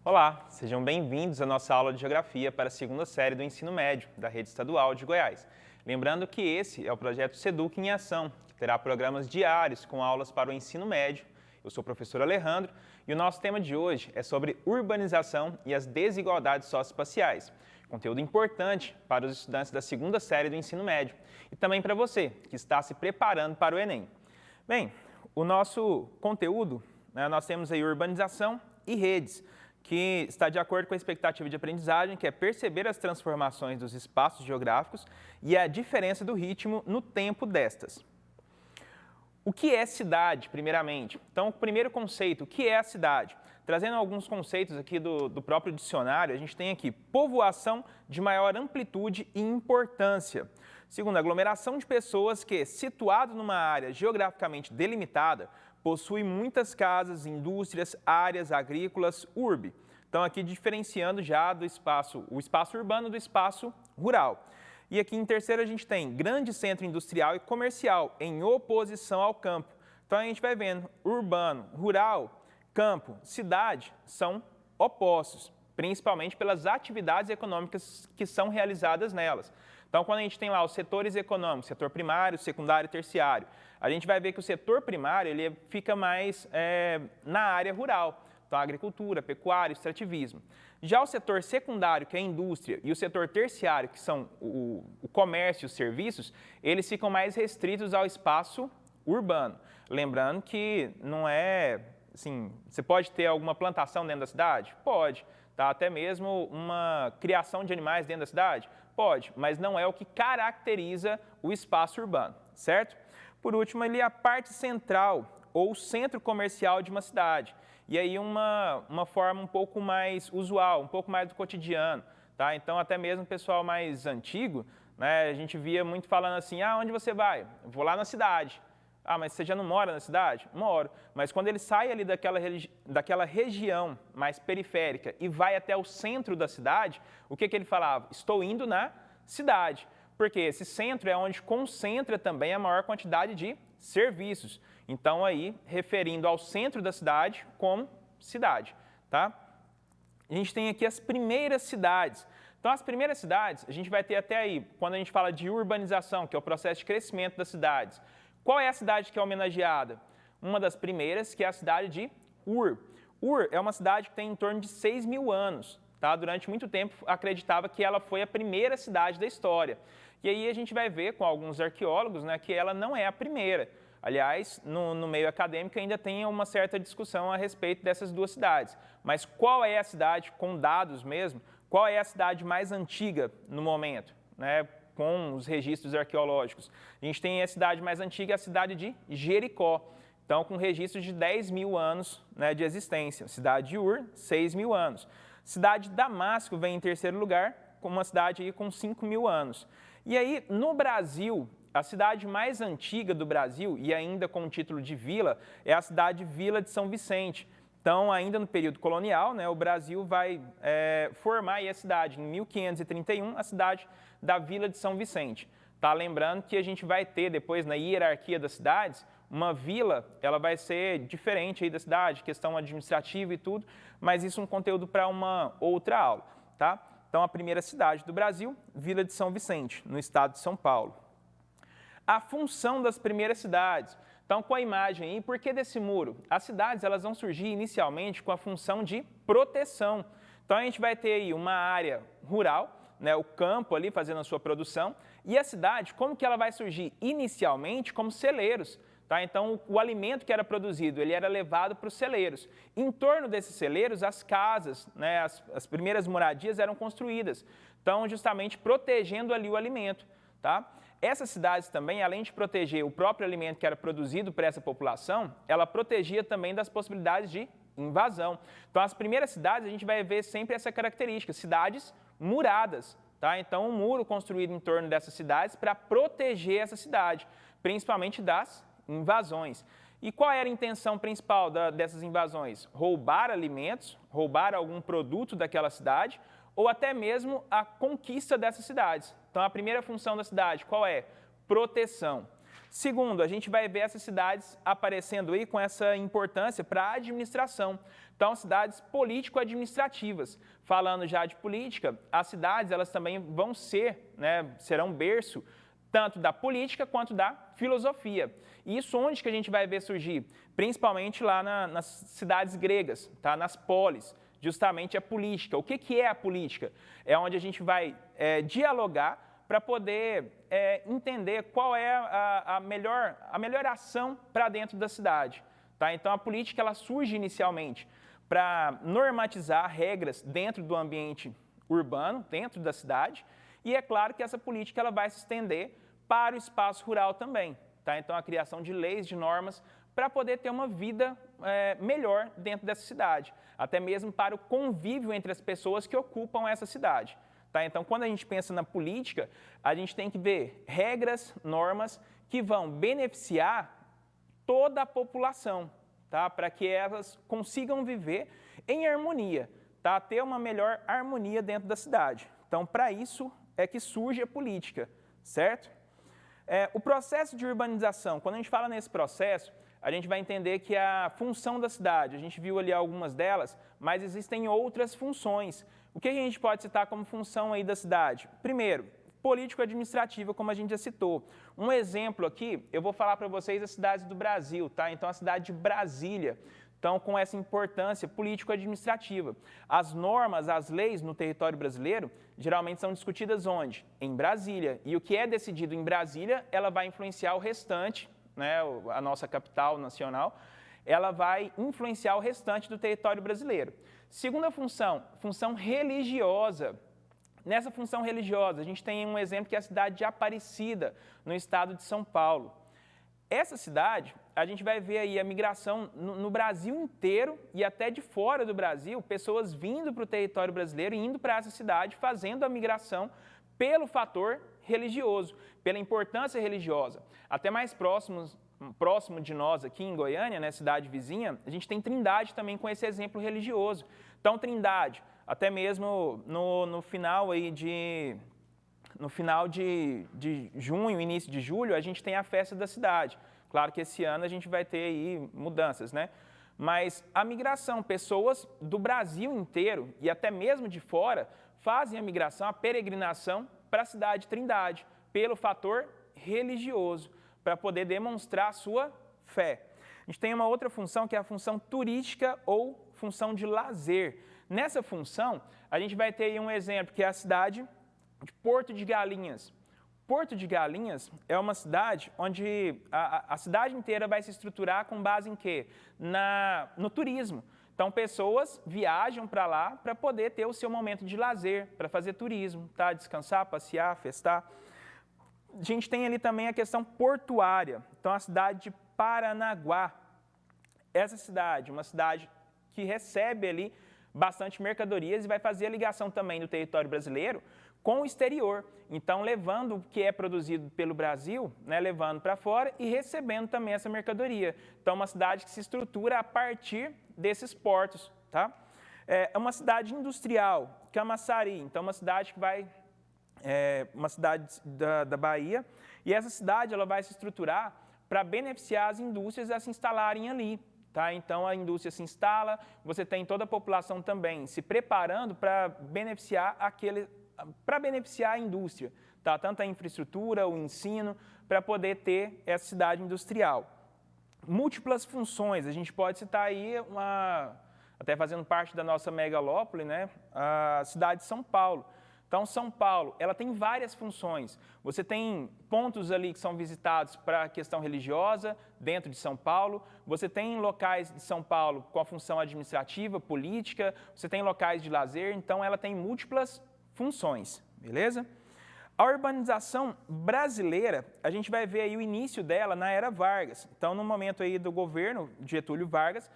Olá, sejam bem-vindos à nossa aula de Geografia para a segunda série do Ensino Médio da Rede Estadual de Goiás. Lembrando que esse é o projeto Seduc em Ação, que terá programas diários com aulas para o ensino médio. Eu sou o professor Alejandro e o nosso tema de hoje é sobre urbanização e as desigualdades socioespaciais. Conteúdo importante para os estudantes da segunda série do ensino médio e também para você que está se preparando para o Enem. Bem, o nosso conteúdo, nós temos aí urbanização e redes, que está de acordo com a expectativa de aprendizagem, que é perceber as transformações dos espaços geográficos e a diferença do ritmo no tempo destas. O que é cidade, primeiramente? Então, o primeiro conceito, o que é a cidade? Trazendo alguns conceitos aqui do próprio dicionário, a gente tem aqui povoação de maior amplitude e importância. Segundo, aglomeração de pessoas que, situado numa área geograficamente delimitada, possui muitas casas, indústrias, áreas agrícolas, urbe. Então, aqui diferenciando já do o espaço urbano do espaço rural. E aqui em terceiro a gente tem grande centro industrial e comercial, em oposição ao campo. Então, a gente vai vendo urbano, rural, campo, cidade são opostos, principalmente pelas atividades econômicas que são realizadas nelas. Então, quando a gente tem lá os setores econômicos, setor primário, secundário e terciário, a gente vai ver que o setor primário ele fica mais na área rural. Então, agricultura, pecuária, extrativismo. Já o setor secundário, que é a indústria, e o setor terciário, que são o comércio e os serviços, eles ficam mais restritos ao espaço urbano. Lembrando que não é, assim, você pode ter alguma plantação dentro da cidade? Pode. Tá? Até mesmo uma criação de animais dentro da cidade? Pode, mas não é o que caracteriza o espaço urbano, certo? Por último, ali a parte central ou centro comercial de uma cidade. E aí uma forma um pouco mais usual, um pouco mais do cotidiano. Tá? Então, até mesmo o pessoal mais antigo, né, a gente via muito falando assim, onde você vai? Vou lá na cidade. Mas você já não mora na cidade? Moro. Mas quando ele sai ali daquela região mais periférica e vai até o centro da cidade, o que ele falava? Estou indo na cidade. Porque esse centro é onde concentra também a maior quantidade de serviços. Então, aí, referindo ao centro da cidade como cidade. Tá? A gente tem aqui as primeiras cidades. Então, as primeiras cidades, a gente vai ter até aí, quando a gente fala de urbanização, que é o processo de crescimento das cidades. Qual é a cidade que é homenageada? Uma das primeiras, que é a cidade de Ur. Ur é uma cidade que tem em torno de 6 mil anos. Tá? Durante muito tempo, acreditava que ela foi a primeira cidade da história. E aí a gente vai ver com alguns arqueólogos, né, que ela não é a primeira. Aliás, no meio acadêmico ainda tem uma certa discussão a respeito dessas duas cidades. Mas qual é a cidade, com dados mesmo, qual é a cidade mais antiga no momento, né, com os registros arqueológicos? A gente tem a cidade mais antiga, a cidade de Jericó. Então, com registros de 10 mil anos, né, de existência. Cidade de Ur, 6 mil anos. Cidade de Damasco vem em terceiro lugar, com uma cidade aí com 5 mil anos. E aí, no Brasil, a cidade mais antiga do Brasil, e ainda com o título de vila, é a cidade Vila de São Vicente. Então, ainda no período colonial, né, o Brasil vai formar aí a cidade, em 1531, a cidade da Vila de São Vicente. Tá? Lembrando que a gente vai ter depois, na hierarquia das cidades, uma vila, ela vai ser diferente aí da cidade, questão administrativa e tudo, mas isso é um conteúdo para uma outra aula. Tá? Então, a primeira cidade do Brasil, Vila de São Vicente, no estado de São Paulo. A função das primeiras cidades. Então, com a imagem aí, por que desse muro? As cidades elas vão surgir inicialmente com a função de proteção. Então, a gente vai ter aí uma área rural, né, o campo ali fazendo a sua produção, e a cidade, como que ela vai surgir? Inicialmente como celeiros. Tá? Então, o alimento que era produzido, ele era levado para os celeiros. Em torno desses celeiros, as casas, né, as primeiras moradias eram construídas. Então, justamente protegendo ali o alimento. Tá? Essas cidades também, além de proteger o próprio alimento que era produzido por essa população, ela protegia também das possibilidades de invasão. Então, as primeiras cidades, a gente vai ver sempre essa característica, cidades muradas. Tá? Então, um muro construído em torno dessas cidades para proteger essa cidade, principalmente das invasões. E qual era a intenção principal dessas invasões? Roubar alimentos, roubar algum produto daquela cidade, ou até mesmo a conquista dessas cidades. Então, a primeira função da cidade, qual é? Proteção. Segundo, a gente vai ver essas cidades aparecendo aí com essa importância para a administração. Então, cidades político-administrativas. Falando já de política, as cidades elas também vão ser, serão berço tanto da política quanto da filosofia. E isso onde que a gente vai ver surgir? Principalmente lá nas cidades gregas, tá? Nas polis, justamente a política. O que é a política? É onde a gente vai dialogar para poder entender qual é a melhor ação para dentro da cidade. Tá? Então, a política ela surge inicialmente para normatizar regras dentro do ambiente urbano, dentro da cidade, e é claro que essa política ela vai se estender para o espaço rural também. Tá? Então, a criação de leis, de normas, para poder ter uma vida melhor dentro dessa cidade, até mesmo para o convívio entre as pessoas que ocupam essa cidade. Tá? Então, quando a gente pensa na política, a gente tem que ver regras, normas que vão beneficiar toda a população, tá? Para que elas consigam viver em harmonia, tá? Ter uma melhor harmonia dentro da cidade. Então, para isso é que surge a política, certo? O processo de urbanização, quando a gente fala nesse processo, a gente vai entender que a função da cidade, a gente viu ali algumas delas, mas existem outras funções. O que a gente pode citar como função aí da cidade? Primeiro, político-administrativa, como a gente já citou. Um exemplo aqui, eu vou falar para vocês as cidades do Brasil, tá? Então, a cidade de Brasília, então, com essa importância político-administrativa. As normas, as leis no território brasileiro, geralmente são discutidas onde? Em Brasília. E o que é decidido em Brasília, ela vai influenciar o restante, a nossa capital nacional, ela vai influenciar o restante do território brasileiro. Segunda função, função religiosa. Nessa função religiosa, a gente tem um exemplo que é a cidade de Aparecida, no estado de São Paulo. Essa cidade, a gente vai ver aí a migração no Brasil inteiro e até de fora do Brasil, pessoas vindo para o território brasileiro e indo para essa cidade, fazendo a migração pelo fator religioso, pela importância religiosa. Até mais próximo de nós aqui em Goiânia, cidade vizinha, a gente tem Trindade também com esse exemplo religioso. Então, Trindade, até mesmo no final aí de junho, início de julho, a gente tem a festa da cidade. Claro que esse ano a gente vai ter aí mudanças, Mas a migração, pessoas do Brasil inteiro e até mesmo de fora fazem a migração, a peregrinação para a cidade de Trindade, pelo fator religioso, para poder demonstrar a sua fé. A gente tem uma outra função que é a função turística ou função de lazer. Nessa função, a gente vai ter aí um exemplo, que é a cidade de Porto de Galinhas. Porto de Galinhas é uma cidade onde a cidade inteira vai se estruturar com base em quê? No turismo. Então, pessoas viajam para lá para poder ter o seu momento de lazer, para fazer turismo, tá? Descansar, passear, festar. A gente tem ali também a questão portuária. Então, a cidade de Paranaguá. Essa cidade, uma cidade que recebe ali bastante mercadorias e vai fazer a ligação também do território brasileiro com o exterior. Então, levando o que é produzido pelo Brasil, levando para fora e recebendo também essa mercadoria. Então, uma cidade que se estrutura a partir desses portos, tá? É uma cidade industrial, Camaçari. Então, uma cidade que vai... uma cidade da Bahia, e essa cidade ela vai se estruturar para beneficiar as indústrias a se instalarem ali. Tá? Então, a indústria se instala, você tem toda a população também se preparando para beneficiar a indústria, tá? Tanto a infraestrutura, o ensino, para poder ter essa cidade industrial. Múltiplas funções, a gente pode citar aí, até fazendo parte da nossa megalópole, a cidade de São Paulo. Então, São Paulo, ela tem várias funções. Você tem pontos ali que são visitados para a questão religiosa, dentro de São Paulo. Você tem locais de São Paulo com a função administrativa, política. Você tem locais de lazer. Então, ela tem múltiplas funções, beleza? A urbanização brasileira, a gente vai ver aí o início dela na Era Vargas. Então, no momento aí do governo de Getúlio Vargas,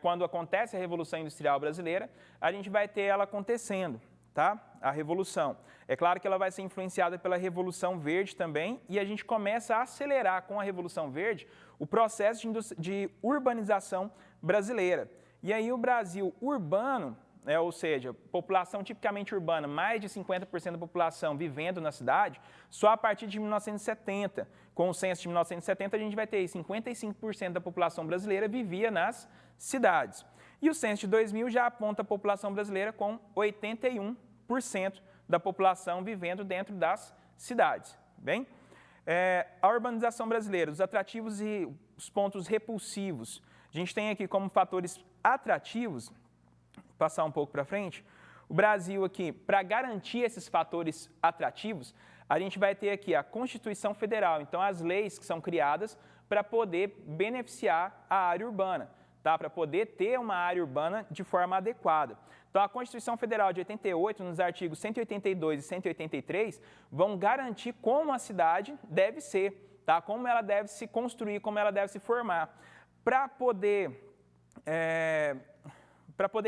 quando acontece a Revolução Industrial Brasileira, a gente vai ter ela acontecendo. Tá? A Revolução. É claro que ela vai ser influenciada pela Revolução Verde também, e a gente começa a acelerar com a Revolução Verde o processo de urbanização brasileira. E aí o Brasil urbano, ou seja, população tipicamente urbana, mais de 50% da população vivendo na cidade, só a partir de 1970. Com o censo de 1970, a gente vai ter aí 55% da população brasileira vivia nas cidades. E o censo de 2000 já aponta a população brasileira com 81% da população vivendo dentro das cidades. Bem, a urbanização brasileira, os atrativos e os pontos repulsivos. A gente tem aqui como fatores atrativos, vou passar um pouco para frente, o Brasil aqui, para garantir esses fatores atrativos, a gente vai ter aqui a Constituição Federal, então as leis que são criadas para poder beneficiar a área urbana, tá? Para poder ter uma área urbana de forma adequada. Então, a Constituição Federal de 88, nos artigos 182 e 183, vão garantir como a cidade deve ser, tá? Como ela deve se construir, como ela deve se formar. Para poder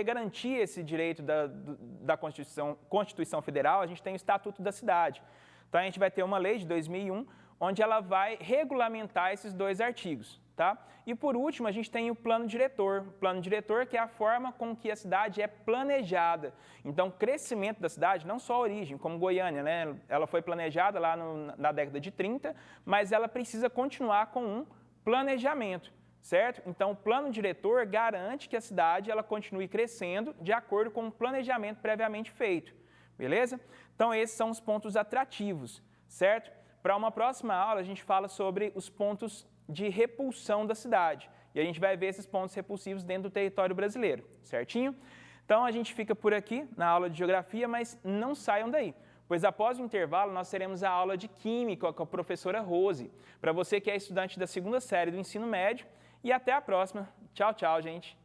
garantir esse direito da Constituição Federal, a gente tem o Estatuto da Cidade. Então, a gente vai ter uma lei de 2001, onde ela vai regulamentar esses dois artigos. Tá? E, por último, a gente tem o plano diretor. O plano diretor que é a forma com que a cidade é planejada. Então, o crescimento da cidade, não só a origem, como Goiânia, né? Ela foi planejada lá na década de 30, mas ela precisa continuar com um planejamento. Certo? Então, o plano diretor garante que a cidade ela continue crescendo de acordo com o planejamento previamente feito. Beleza? Então, esses são os pontos atrativos, certo? Para uma próxima aula, a gente fala sobre os pontos de repulsão da cidade. E a gente vai ver esses pontos repulsivos dentro do território brasileiro, certinho? Então, a gente fica por aqui na aula de Geografia, mas não saiam daí, pois após o intervalo nós teremos a aula de Química com a professora Rose, para você que é estudante da segunda série do ensino médio. E até a próxima. Tchau, tchau, gente.